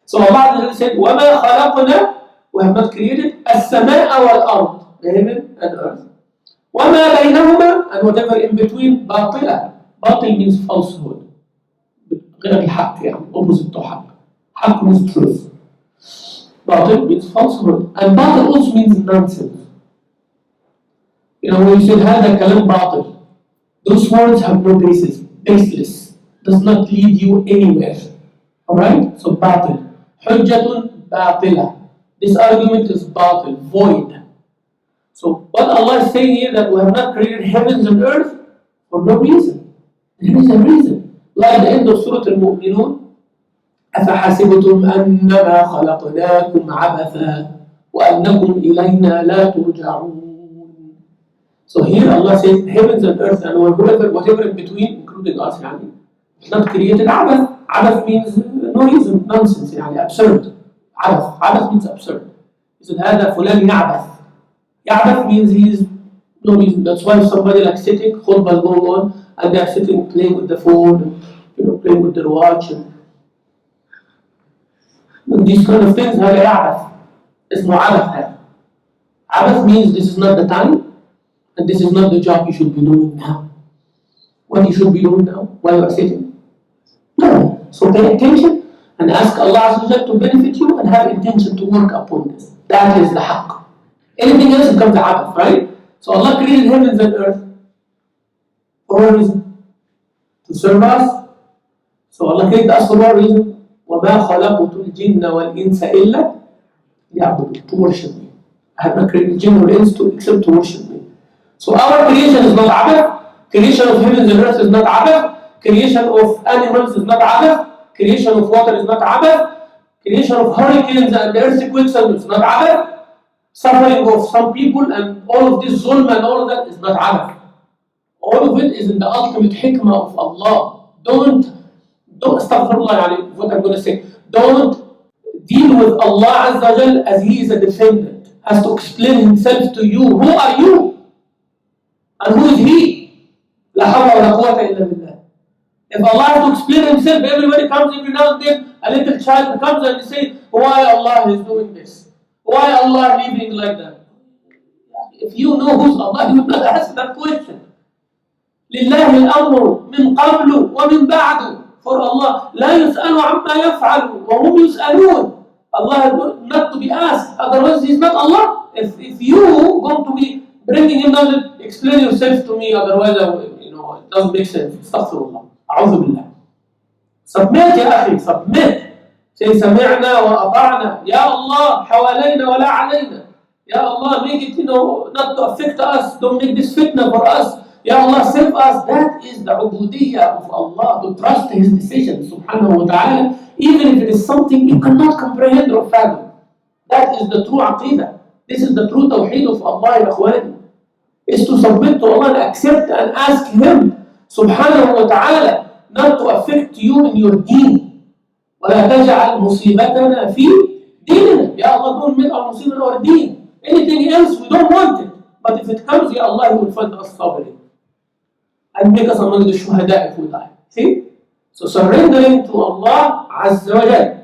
So Allah said, وَمَا خَلَقْنَا, we have not created السَّمَاءَ وَالْأَرْض, the heaven and earth. وَمَا بَيْنَهُمَا, and whatever in between, باطلا. باطل means falsehood. غير الحق يعني, opposite to حق. حق means truth. باطل means falsehood. And باطل also means nonsense. You know, when you say هذا كلام باطل, those words have no basis, baseless, does not lead you anywhere. Alright? So باطل. حجة باطلة. This argument is باطل, void. So what Allah is saying here that we have not created heavens and earth for no reason. There is a reason. Like the end of Surah Al-Mu'minun, أفحسبتم أنما خلقناكم عبثا وأنكم إلينا لا ترجعون. So here Allah says heavens and earth and whatever in between, including us, يعني, it's not created عبث. عبث means no reason, nonsense, يعني absurd. عبث means absurd. He said هذا فلان يعبث. يعبث means he's no reason. That's why somebody like sitting, khutbah going on, and they're sitting playing with the phone, and, playing with their watch, and these kind of things. هذا يعبث. اسمه عبث هذا. عبث means this is not the time. And this is not the job you should be doing now. What you should be doing now while you are sitting? No. So pay attention and ask Allah to benefit you and have intention to work upon this. That is the haqq. Anything else becomes a abath, right? So Allah created heavens and earth for what reason? To serve us. So Allah created us for what reason? وَمَا خَلَقْتُ الْجِنَّ وَالْإِنسَ إِلَّا لِيَعْبُدُونِ, to worship me. I have not created jinn or ins except to worship me. So our creation is not abath. Creation of heavens and earth is not abath. Creation of animals is not abath. Creation of water is not abath. Creation of hurricanes and earthquakes is not abath. Suffering of some people and all of this zulm and all of that is not abath. All of it is in the ultimate hikmah of Allah. Don't astaghfirullah, yani, what I'm going to say. Don't deal with Allah Azza wa Jal as He is a defendant. Has to explain Himself to you. Who are you? And who is He? La hawla wa la quwwata illa billah. If Allah has to explain Himself, everybody comes every now and then, a little child comes and says, why Allah is doing this? Why Allah living like that? If you know who's Allah, you will not ask that question. لله الأمر من قبل ومن بعد. For Allah, لا يسأل عما يفعل وهم يسألون. Allah not to be asked, otherwise He's not Allah. If you going to be bringing Him down, explain yourself to me, otherwise it doesn't make sense. Astaghfirullah. أعوذ بالله. Submit يا أخي, submit. Say سمعنا وأطعنا. يا الله حوالينا ولا علينا. Ya Allah, make it, not to affect us. Don't make this fitna for us. Ya Allah, save us. That is the ubudiyyah of Allah, to trust His decision, subhanahu wa ta'ala, even if it is something you cannot comprehend or fathom. That is the true aqidah. This is the true tawheed of Allah, ya akhwani. Is to submit to Allah and accept and ask Him, subhanahu wa ta'ala, not to affect you in your deen. وَلَا تَجْعَلْ مُصِيبَتَنَا فِي دِينِنَا. Ya Allah, don't make our musibah our deen. Anything else, we don't want it. But if it comes, Ya Allah, He will find us sabri and make us among the shuhada if we die. See? So surrendering to Allah Azza wa Jal.